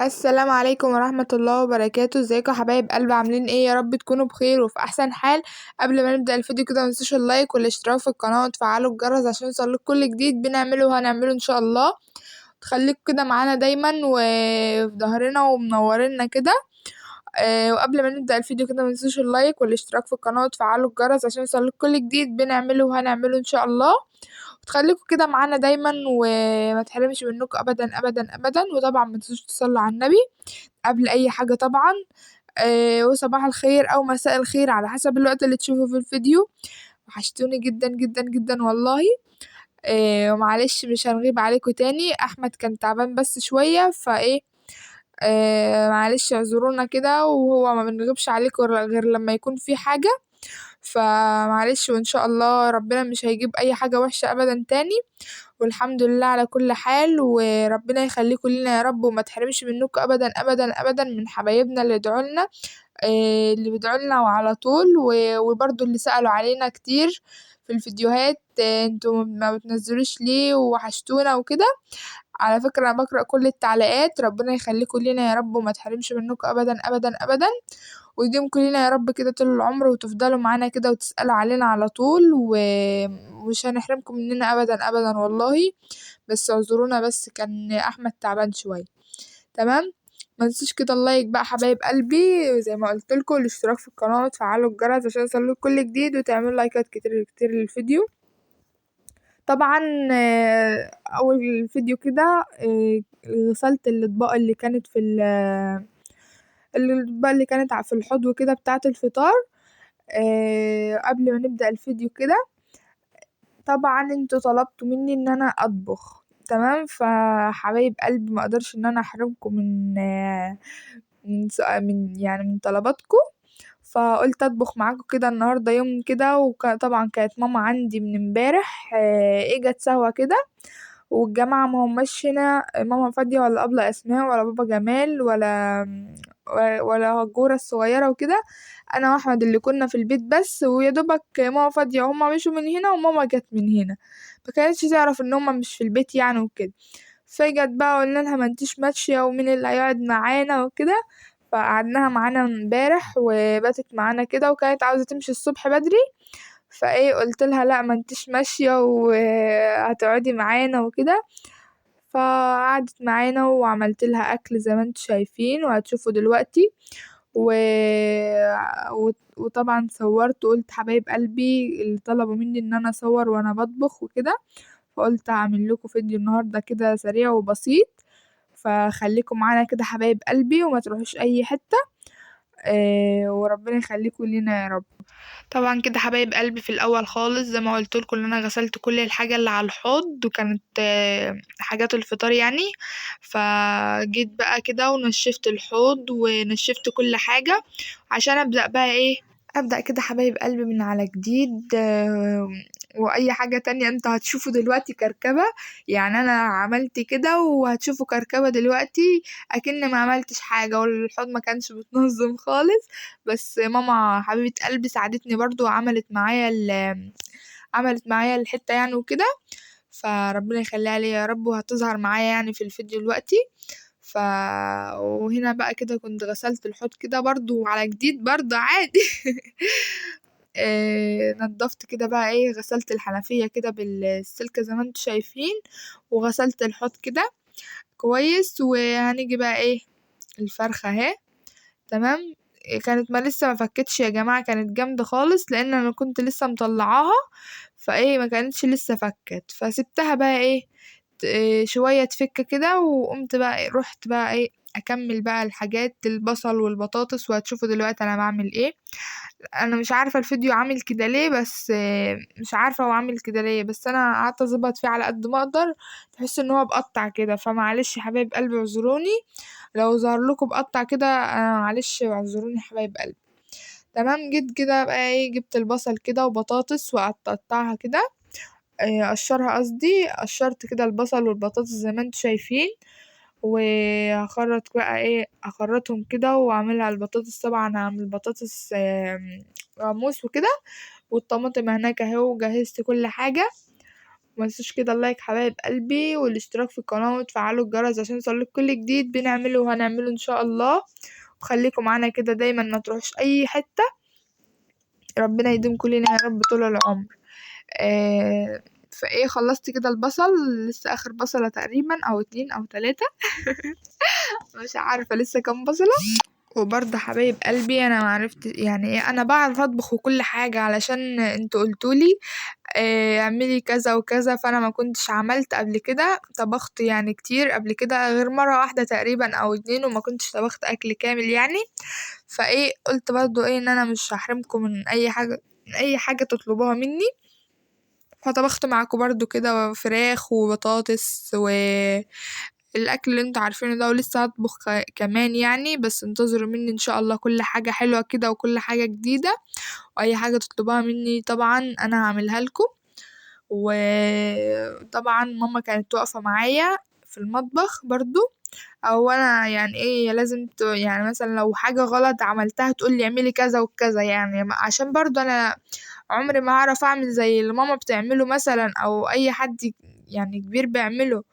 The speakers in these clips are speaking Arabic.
السلام عليكم ورحمة الله وبركاته. ازيكم يا حبايب قلبي؟ عاملين ايه؟ يا رب تكونوا بخير وفي احسن حال. قبل ما نبدأ الفيديو كده متنسوش اللايك والاشتراك في القناة وتفعلوا الجرس عشان يوصلكوا كل جديد بنعمله وهنعمله ان شاء الله. تخليكوا كده معانا دايما وفي ظهرنا ومنورينا كده. وقبل ما نبدأ الفيديو كده متنسوش اللايك والاشتراك في القناة وتفعلوا الجرس عشان يوصلكوا كل جديد بنعمله وهنعمله ان شاء الله. وتخليكوا كده معانا دايما وما تحرمش منكم ابدا ابدا ابدا. وطبعا متنسوش تصلوا على النبي قبل اي حاجة طبعا. وصباح الخير او مساء الخير على حسب الوقت اللي تشوفوا في الفيديو. وحشتوني جدا جدا جدا والله. ومعلش مش هنغيب عليكم تاني، احمد كان تعبان بس شوية فايه. معلش اعذرونا كده، وهو ما بنغيبش عليكم غير لما يكون في حاجة. فمعلش وان شاء الله ربنا مش هيجيب اي حاجة وحشة ابدا تاني. والحمد لله على كل حال، وربنا يخليكم لينا يا رب وما تحرمش منكم ابدا ابدا ابدا من حبايبنا اللي يدعولنا. اللي بيدعولنا وعلى طول وبرضو اللي سألوا علينا كتير في الفيديوهات. انتوا ما بتنزلوش ليه وحشتونا وكده. على فكرة انا بقرأ كل التعليقات، ربنا يخليكم لينا يا رب وما تحرمش منكم ابدا ابدا ابدا. ويديمكم لينا يا رب كده طول العمر وتفضلوا معانا كده وتسألوا علينا على طول ومش هنحرمكم مننا ابدا ابدا والله. بس اعذرونا، بس كان احمد تعبان شوية. تمام. متنسوش كده اللايك بقى حبايب قلبي زي ما قلتلكوا، الاشتراك في القناة وتفعلوا الجرس عشان يوصلكوا كل جديد وتعملوا لايكات كتير كتير للفيديو. طبعا اول فيديو كده غسلت الاطباق اللي كانت في الاطباق اللي كانت في الحوض وكده بتاعة الفطار. قبل ما نبدأ الفيديو كده، طبعا انتوا طلبتوا مني ان انا اطبخ. تمام. فحبايب قلبي ما اقدرش ان انا احرمكم من يعني من طلباتكم. فقلت اطبخ معاكم كده النهارده يوم كده. وطبعا كانت ماما عندي من امبارح اجت سوا كده. والجماعة ما هماش هنا، ماما فادية ولا أبلة أسماء ولا بابا جمال ولا هجورة الصغيرة وكده. أنا وأحمد اللي كنا في البيت بس، ويا دوبك ماما فادية وهما مشوا من هنا وماما جت من هنا. مكانتش تعرف ان هما مش في البيت يعني وكده. فجت بقى قلنا لها ما انتيش ماشية ومين اللي هيقعد معانا وكده. فقعدناها معانا امبارح وباتت معانا كده، وكانت عاوزة تمشي الصبح بدري. فايه قلت لها لا ما انتيش ماشية وهتقعدي معانا وكده. فقعدت معانا وعملت لها اكل زي ما انتوا شايفين وهتشوفوا دلوقتي. و... وطبعا صورت وقلت حبايب قلبي اللي طلبوا مني ان انا اصور وانا بطبخ وكده. فقلت اعمل لكم فيديو النهارده كده سريع وبسيط. فخليكم معانا كده حبايب قلبي وما تروحوش اي حتة. وربنا يخليكم لينا يا رب. طبعا كده حبايب قلبي في الاول خالص زي ما قلت لكم ان انا غسلت كل الحاجه اللي على الحوض، وكانت حاجات الفطار يعني. فجيت بقى كده ونشفت الحوض ونشفت كل حاجه عشان ابدا بقى ايه. ابدا كده حبايب قلبي من على جديد. واي حاجه تانية انتوا هتشوفوا دلوقتي كركبه. يعني انا عملت كده وهتشوفوا كركبه دلوقتي اكن ما عملتش حاجه، والحوض ما كانش متنظم خالص. بس ماما حبيبة قلبي ساعدتني برضو وعملت معايا عملت معايا الحتة يعني وكده. فربنا يخليها لي يا رب، وهتظهر معايا يعني في الفيديو دلوقتي. ف وهنا بقى كده كنت غسلت الحوض كده برضو على جديد برضو عادي. نضفت كده بقى ايه، غسلت الحنفية كده بالسلك زي ما انتوا شايفين. وغسلت الحوض كده كويس. وهنيجي بقى ايه، الفرخة اهي. تمام. كانت ما لسه ما فكتش يا جماعة، كانت جامدة خالص لان انا كنت لسه مطلعاها. فايه ما كانتش لسه فكت، فسبتها بقى ايه شوية تفك كده. وقمت بقى رحت بقى ايه اكمل بقى الحاجات البصل والبطاطس، وهتشوفوا دلوقتي انا بعمل ايه. انا مش عارفة الفيديو عامل كده ليه، بس مش عارفة هو عامل كده ليه، بس انا قعدت اظبط فيه على قد ما اقدر. تحس ان هو بقطع كده، فمعلش يا حبايب قلبي اعذروني لو ظهر لكم بقطع كده. معلش اعذروني يا حبايب قلبي. تمام. جيت كده بقى ايه، جبت البصل كده وبطاطس وقعدت اقطعها كده. اقشرها قصدي، قشرت كده البصل والبطاطس زي ما انتوا شايفين. وهخرط بقى ايه، اخرطهم كده واعملها البطاطس. طبعا هعمل بطاطس غموس وكده. والطماطم هناك اهو، وجهزت كل حاجة. ومتنسوش كده اللايك حبايب قلبي والاشتراك في القناة وتفعلوا الجرس عشان يوصلك كل جديد بنعمله وهنعمله ان شاء الله. وخليكم معانا كده دايما ما تروحش اي حتة. ربنا يديمكم لينا يا رب طول العمر. فايه خلصت كده البصل، لسه اخر بصلة تقريبا او 2 أو 3. مش عارفة لسه كام بصلة. وبرضه حبايب قلبي انا معرفت يعني ايه، انا بعرف اطبخ وكل حاجة علشان انتوا قلتولي اعملي كذا وكذا، فانا ما كنتش عملت قبل كده، طبخت يعني كتير قبل كده غير مرة واحدة تقريبا او 2، وما كنتش طبخت اكل كامل يعني. فايه قلت برضه ايه ان انا مش هحرمكم من اي حاجة، من اي حاجة تطلبوها مني. فطبخت معاكم برضو كده فراخ وبطاطس الاكل اللي انتوا عارفينه ده، ولسه هطبخ كمان يعني، بس انتظروا مني ان شاء الله كل حاجة حلوة كده وكل حاجة جديدة، واي حاجة تطلبوها مني طبعا انا هعملها لكم. وطبعا ماما كانت واقفة معايا في المطبخ برضو، او انا يعني ايه لازم يعني مثلا لو حاجة غلط عملتها تقولي اعملي كذا وكذا، يعني عشان برضو انا عمري ما هعرف اعمل زي اللي ماما بتعمله مثلا او اي حد يعني كبير بيعمله.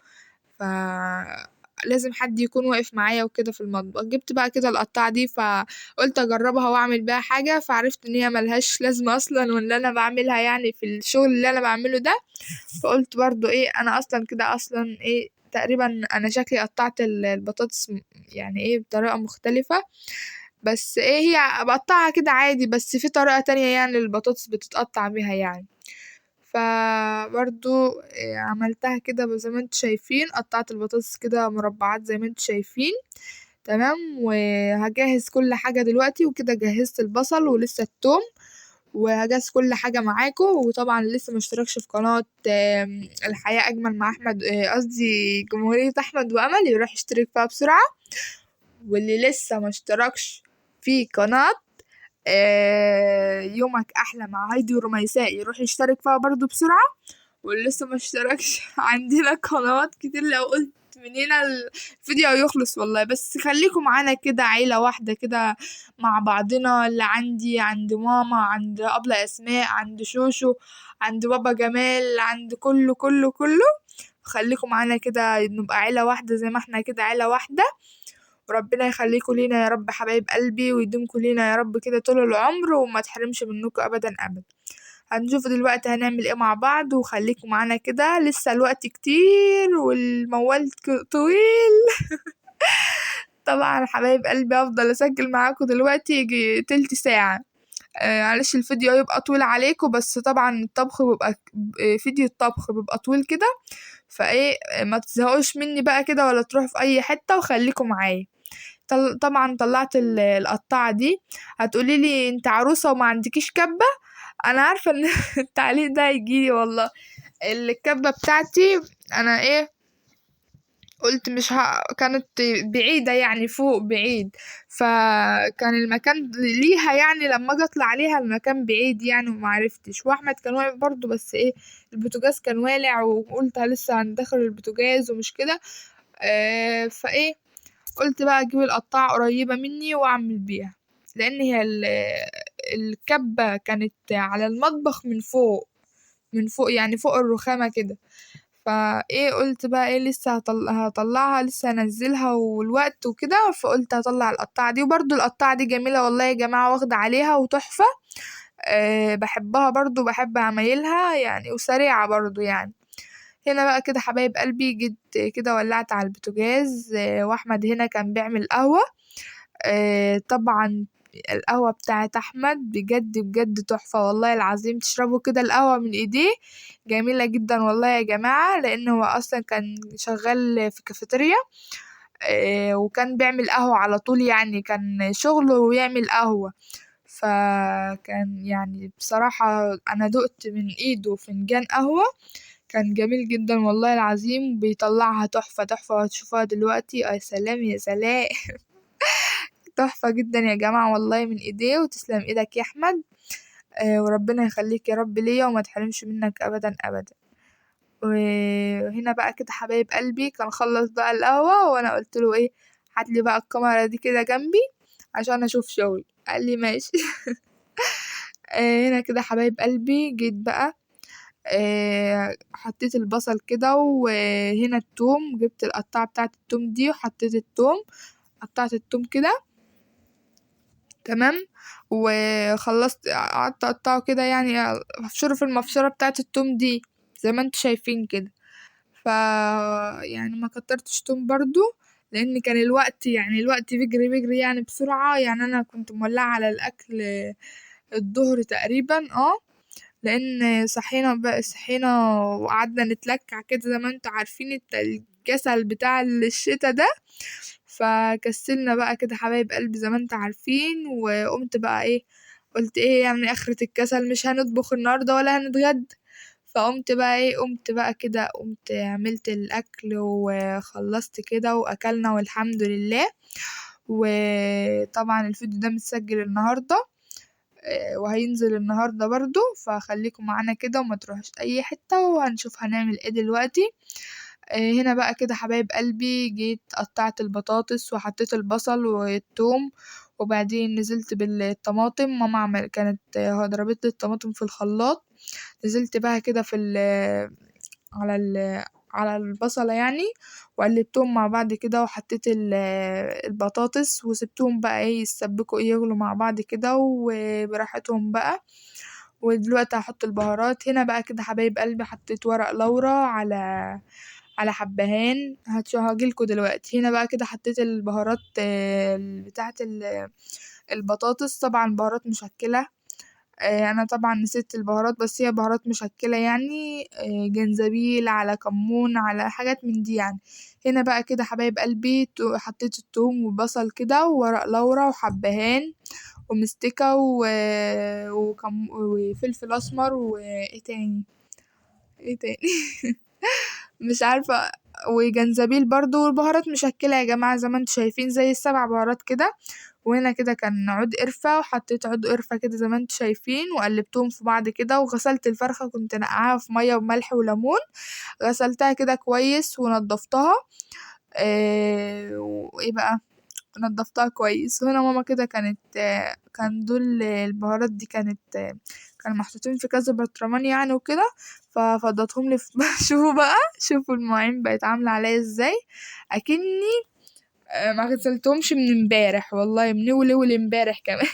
ف لازم حد يكون واقف معايا وكده في المطبخ. جبت بقى كده القطاعة دي فقلت اجربها واعمل بيها حاجة، فعرفت ان هي ملهاش لازمة اصلا، واللي انا بعملها يعني في الشغل اللي انا بعمله ده. فقلت برضو ايه انا اصلا كده اصلا ايه تقريبا انا شكلي قطعت البطاطس يعني ايه بطريقة مختلفة، بس ايه هي بقطعها كده عادي، بس في طريقة تانية يعني البطاطس بتتقطع بيها يعني. فبرضو عملتها كده زي ما انتوا شايفين، قطعت البطاطس كده مربعات زي ما انتوا شايفين. تمام. وهجهز كل حاجة دلوقتي وكده، جهزت البصل ولسه التوم، وهجهز كل حاجة معاكم. وطبعا اللي لسه مشتركش في قناة الحياة أجمل مع أحمد، قصدي جمهورية أحمد وأمل، يروح يشترك فيها بسرعة. واللي لسه مشتركش في قناة يومك أحلى مع هايدي ورميساء يروح يشترك فيها برضو بسرعة. واللي لسه مشتركش عندنا قنوات كتير، لو قلت من هنا الفيديو يخلص والله، بس خليكم معانا كده عيلة واحدة كده مع بعضنا، اللي عندي عند ماما، عند أبلة أسماء، عند شوشو، عند بابا جمال، عند كله. خليكم معانا كده نبقى عيلة واحدة زي ما احنا كده عيلة واحدة. وربنا يخليكم لينا يا رب حبايب قلبي، ويديمكم لينا يا رب كده طول العمر، وما تحرمش منكم ابدا ابدا. هنشوف دلوقتي هنعمل ايه مع بعض، وخليكم معانا كده لسه الوقت كتير والموال طويل. طبعا حبايب قلبي افضل اسجل معاكم دلوقتي يجي تلت ساعة. معلش الفيديو يبقى طويل عليكم، بس طبعا الطبخ بيبقى فيديو الطبخ بيبقى طويل كده، فايه ما تزهقوش مني بقى كده ولا تروحوا في اي حتة، وخليكم معايا. طبعا طلعت القطاعة دي. هتقولي لي انت عروسة وما عندكيش كبة، انا عارفة ان التعليق ده هيجيلي والله. الكبة بتاعتي انا ايه قلت مش كانت بعيدة يعني فوق بعيد، فكان المكان ليها يعني لما اجي اطلع عليها المكان بعيد يعني ومعرفتش، واحمد كان واقف برضو، بس ايه البوتاجاز كان والع وقلت لسه هندخل البوتاجاز ومش كده. فايه قلت بقى اجيب القطاعة قريبة مني واعمل بيها، لان هي الكبة كانت على المطبخ من فوق، من فوق يعني فوق الرخامة كده. فايه قلت بقى ايه لسه هطلعها لسه هنزلها والوقت وكده، فقلت هطلع القطاعة دي. وبرضو القطاعة دي جميلة والله يا جماعة، واخدة عليها وتحفة. بحبها برضو، بحب عمايلها يعني، وسريعة برضو يعني. هنا بقى كده حبايب قلبي جيت كده ولعت على البوتاجاز. واحمد هنا كان بيعمل قهوة. طبعا القهوة بتاعت أحمد بجد تحفة والله العظيم، تشربوا كده القهوة من ايديه جميلة جدا والله يا جماعة، لأن هو أصلا كان شغال في كافيتيريا. وكان بيعمل قهوة على طول يعني، كان شغله ويعمل قهوة. فكان يعني بصراحة أنا دقت من ايده فنجان قهوة كان جميل جدا والله العظيم، بيطلعها تحفة وهتشوفوها دلوقتي. يا سلام يا سلام. تحفة جدا يا جماعة والله من ايديه، وتسلم ايدك يا احمد. وربنا يخليك يا رب ليا وما تحرمش منك ابدا ابدا. وهنا بقى كده حبايب قلبي كان خلص بقى القهوة، وانا قلت له ايه هاتلي بقى الكاميرا دي كده جنبي عشان اشوف شغلي، قال لي ماشي. هنا كده حبايب قلبي جيت بقى حطيت البصل كده، وهنا التوم، جبت القطعة بتاعة التوم دي وحطيت التوم، قطعت التوم كده تمام، وخلصت قعدت اقطعه كده يعني، افشره في المفشرة بتاعة التوم دي زي ما انتوا شايفين كده. ف يعني ما كترتش توم برضو، لان كان الوقت بيجري يعني بسرعة، يعني انا كنت مولعة على الاكل الظهر تقريبا، لان صحينا وقعدنا نتلكع كده زي ما انتوا عارفين الكسل بتاع الشتا ده، فكسلنا بقى كده حبايب قلبي زي ما انتوا عارفين، وقمت بقى قلت يعني اخرة الكسل، مش هنطبخ النهاردة ولا هنتغدى، فقمت بقى قمت بقى كده، قمت عملت الاكل وخلصت كده واكلنا والحمد لله. وطبعا الفيديو ده متسجل النهارده، وهينزل النهارده برضو، فخليكم معانا كده وما تروحوش اي حتة، وهنشوف هنعمل ايه دلوقتي. هنا بقى كده حبايب قلبي، جيت قطعت البطاطس وحطيت البصل والثوم، وبعدين نزلت بالطماطم، ماما كانت ضربت لي الطماطم في الخلاط، نزلت بقى كده على على البصلة يعني، وقلبتهم مع بعض كده، وحطيت البطاطس وسبتهم بقى يتسبكوا يغلوا مع بعض كده وبراحتهم بقى. ودلوقتي هحط البهارات هنا بقى كده حبايب قلبي، حطيت ورق لورا على حبهان، هجيلكوا دلوقتي. هنا بقى كده حطيت البهارات بتاعة البطاطس، طبعا بهارات مشكلة، انا طبعا نسيت البهارات، بس هي بهارات مشكلة يعني، جنزبيل على كمون على حاجات من دي يعني. هنا بقى كده حبايب قلبي حطيت الثوم وبصل كده وورق لورا وحبهان ومستكة وفلفل اسمر، وايه تاني مش عارفة، وجنزبيل برضو، والبهارات مشكلة يا جماعة زي ما انتوا شايفين، زي السبع بهارات كده. وهنا كده كان عود قرفة، وحطيت عود قرفة كده زي ما انتوا شايفين، وقلبتهم في بعض كده، وغسلت الفرخة، كنت نقعها في مية وملح وليمون، غسلتها كده كويس ونضفتها. وايه بقى، نضفتها كويس. وهنا ماما كده كانت كان دول البهارات دي كانت كانوا محطوطين في كذا برطمان يعني وكده، ففضتهم لي شوفوا بقى، شوفوا المواعين بقت عاملة عليا ازاي، اكني ما غسلتهمش من امبارح، والله من اول امبارح كمان.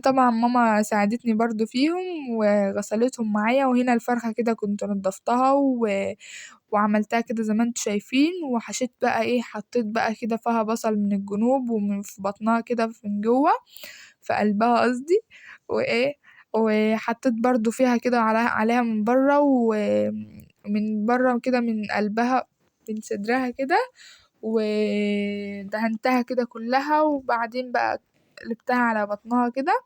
طبعا ماما ساعدتني برضو فيهم وغسلتهم معايا. وهنا الفرخة كده كنت نضفتها وعملتها كده زي ما انتوا شايفين، وحشيت بقى حطيت بقى كده فيها بصل من الجنوب، ومن في بطنها كده من جوه، في قلبها قصدي، وحطيت برضو فيها كده عليها من بره، ومن بره كده من قلبها، من صدرها كده، ودهنتها كده كلها، وبعدين بقى قلبتها على بطنها كده،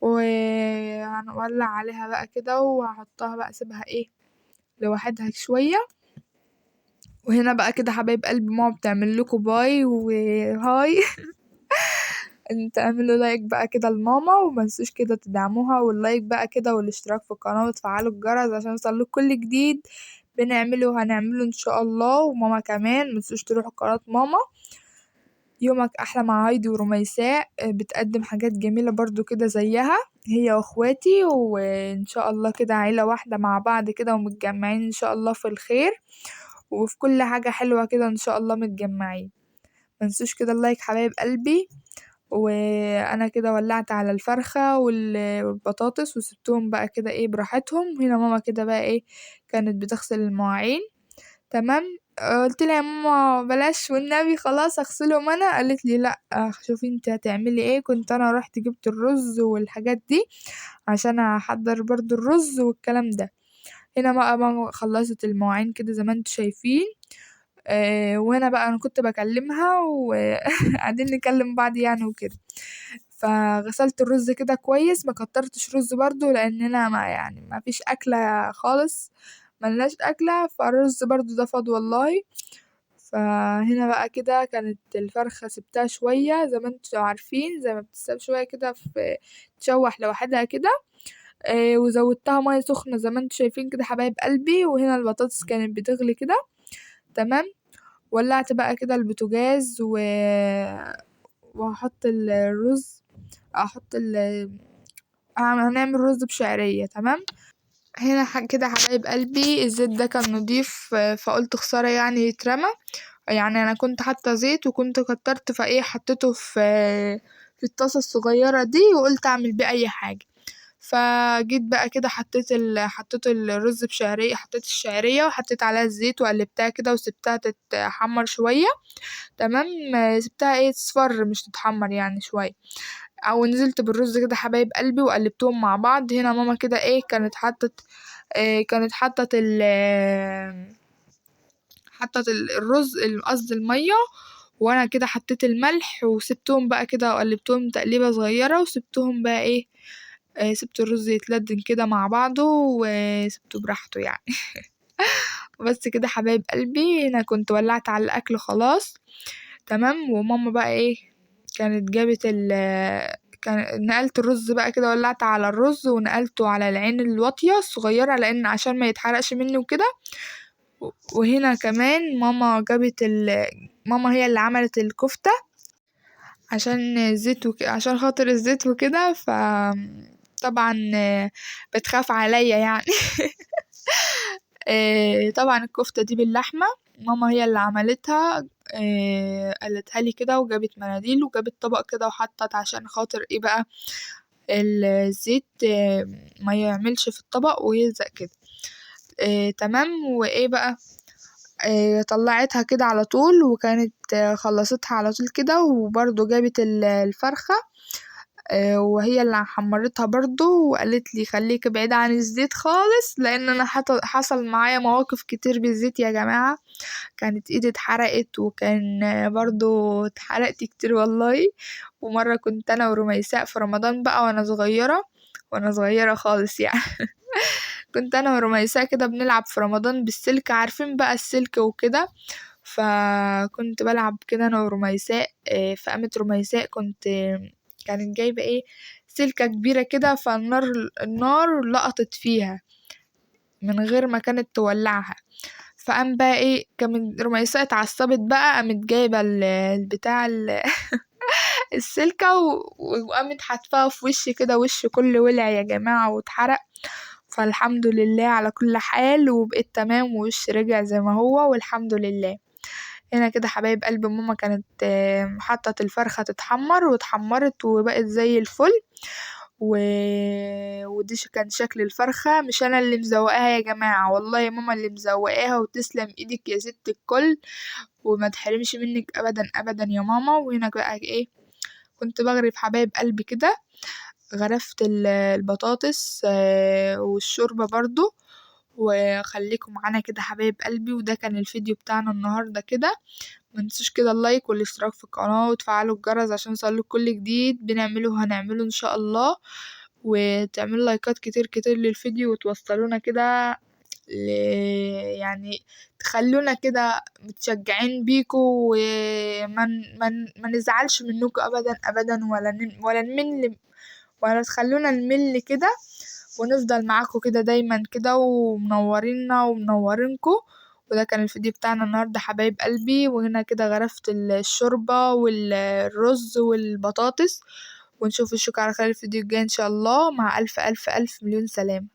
وهنولع عليها بقى كده، وهحطها بقى اسيبها لوحدها شوية. وهنا بقى كده حبايب قلبي ماما بتعمل لكم باي وهاي. انت اعملوا لايك بقى كده لماما، ومنسوش كده تدعموها، واللايك بقى كده والاشتراك في القناة وتفعلوا الجرس عشان يوصلكوا كل جديد بنعمله وهنعمله ان شاء الله. وماما كمان منسوش تروحوا قناة ماما يومك احلى مع هايدي ورميساء، بتقدم حاجات جميلة برضو كده زيها هي واخواتي، وان شاء الله كده عيلة واحدة مع بعض كده ومتجمعين ان شاء الله في الخير، وفي كل حاجة حلوة كده ان شاء الله متجمعين. منسوش كده اللايك حبايب قلبي. وانا كده ولعت على الفرخة والبطاطس وسبتهم بقى كده براحتهم. هنا ماما كده بقى كانت بتغسل المواعين تمام. قلت لها يا ماما بلاش والنبي خلاص اغسلهم انا، قالت لي لا شوفي انت هتعملي ايه. كنت انا رحت جبت الرز والحاجات دي عشان احضر برضو الرز والكلام ده. هنا بقى ماما خلصت المواعين كده زي ما انتوا شايفين. وهنا بقى انا كنت بكلمها وقاعدين نكلم بعض يعني وكده. فغسلت الرز كده كويس، ما كترتش رز برضو لان انا ما فيش اكله خالص، ملناش اكله، فالرز برضو ده فاض والله. فهنا بقى كده كانت الفرخة سبتها شوية زي ما انتوا عارفين، زي ما بتساب شوية كده في تشوح لوحدها كده. وزودتها مية سخنة زي ما انتوا شايفين كده حبايب قلبي. وهنا البطاطس كانت بتغلي كده تمام. ولعت بقى كده البوتاجاز وهحط الرز، هنعمل رز بشعرية تمام. هنا كده حبايب قلبي الزيت ده كان نضيف، فقلت خسارة يعني يترمى، يعني انا كنت حاطه زيت وكنت كترت فايه حطيته في الطاسة الصغيرة دي وقلت اعمل بيه اي حاجة. فجيت بقى كده حطيت الرز بشعرية، حطيت الشعرية وحطيت عليها الزيت وقلبتها كده وسبتها تتحمر شوية. تمام. سبتها ايه تصفر مش تتحمر يعني شوية، او نزلت بالرز كده حبايب قلبي وقلبتهم مع بعض. هنا ماما كده ايه كانت حطت الرز قصدي المية، وانا كده حطيت الملح وسبتهم بقى كده وقلبتهم تقليبة صغيرة وسبتهم بقى ايه، سبت الرز يتلدن كده مع بعضه وسبته براحته يعني. بس كده حبايب قلبي انا كنت ولعت على الاكل خلاص. تمام. وماما بقى ايه كانت جابت كان نقلت الرز بقى كده، ولعت على الرز ونقلته على العين الواطية الصغيرة لان عشان ما يتحرقش مني وكده. وهنا كمان ماما ماما هي اللي عملت الكفتة عشان الزيت عشان خاطر الزيت وكده، طبعا بتخاف عليا يعني. طبعا الكفتة دي باللحمة ماما هي اللي عملتها، قالتها لي كده وجابت مناديل وجابت طبق كده وحطت عشان خاطر ايه بقى الزيت ما يعملش في الطبق ويلزق كده. تمام. وايه بقى طلعتها كده على طول وكانت خلصتها على طول كده، وبرضو جابت الفرخة وهي اللي حمرتها برضو وقالت لي خليك بعيد عن الزيت خالص، لان انا حصل معايا مواقف كتير بالزيت يا جماعة. كانت ايدي اتحرقت وكان برضو اتحرقت كتير والله. ومرة كنت انا ورميساء في رمضان بقى وانا صغيرة خالص يعني. كنت انا ورميساء كده بنلعب في رمضان بالسلك، عارفين بقى السلك وكده. فكنت بلعب كده انا ورميساء، فقامت رميساء كانت جايبة ايه سلكة كبيرة كده، النار لقطت فيها من غير ما كانت تولعها. فقام بقى ايه كانت رميساء اتعصبت بقى، قامت جايبة البتاع السلكة وقامت حتفاها في وشي كده، وش كل ولع يا جماعة واتحرق. فالحمد لله على كل حال وبقيت تمام ووش رجع زي ما هو والحمد لله. هنا كده حبايب قلب ماما كانت حطت الفرخة تتحمر واتحمرت وبقت زي الفل. ودي كان شكل الفرخة، مش انا اللي مزوقاها يا جماعة، والله ماما اللي مزوقاها وتسلم ايدك يا ست الكل وما تحرمش منك ابدا ابدا يا ماما. وهنا بقى ايه كنت بغرف حبايب قلبي كده، غرفت البطاطس والشوربة برضو. وخليكم معانا كده حبايب قلبي، وده كان الفيديو بتاعنا النهاردة كده. منسوش كده اللايك والاشتراك في القناة وتفعلوا الجرس عشان يوصلك كل جديد بنعمله وهنعمله ان شاء الله. وتعملوا لايكات كتير كتير للفيديو وتوصلونا كده يعني تخلونا كده متشجعين بيكو ما نزعلش منكم ابدا ابدا ولا نمل ولا تخلونا نمل كده، ونفضل معاكم كده دايما كده ومنورينا ومنورينكو. وده كان الفيديو بتاعنا النهاردة حبايب قلبي. وهنا كده غرفت الشوربة والرز والبطاطس. ونشوف الشوك على خير الفيديو الجاي ان شاء الله، مع الف الف الف مليون سلامة.